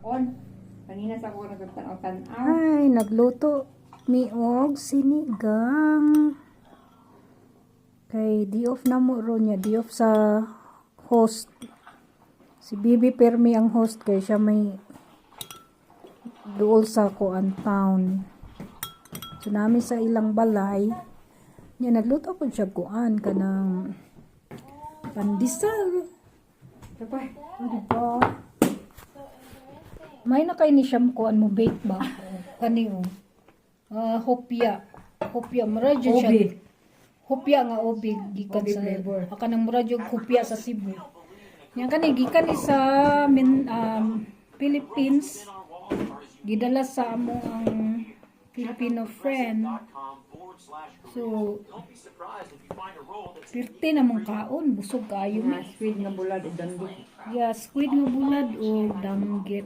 On. Kanina sa ako nagtanaw-tanaw. Ay, nagluto mi og sinigang. Kay di off na mo ron niya, di off sa host. Si Bibi Permi ang host kay siya may duol sa Kuan Town. So namin sa ilang balay, niya nagluto po siya kuan kanang pandesal. Kapay. Diba? May na kay ni siya kuan mo bake ba? Kani o. Hopya. Hopya maradyo siya. Obi. Hopya nga obi gikan Obi sa flavor. aka nang maradyo hopya sa Cebu. Yang kani gikan ni sa Philippines. Gidala sa amo ang Filipino friend. So, pirte na mong kaon, busog kayo. Mga squid nga bulad o danggit. Yeah, squid nga bulad o danggit.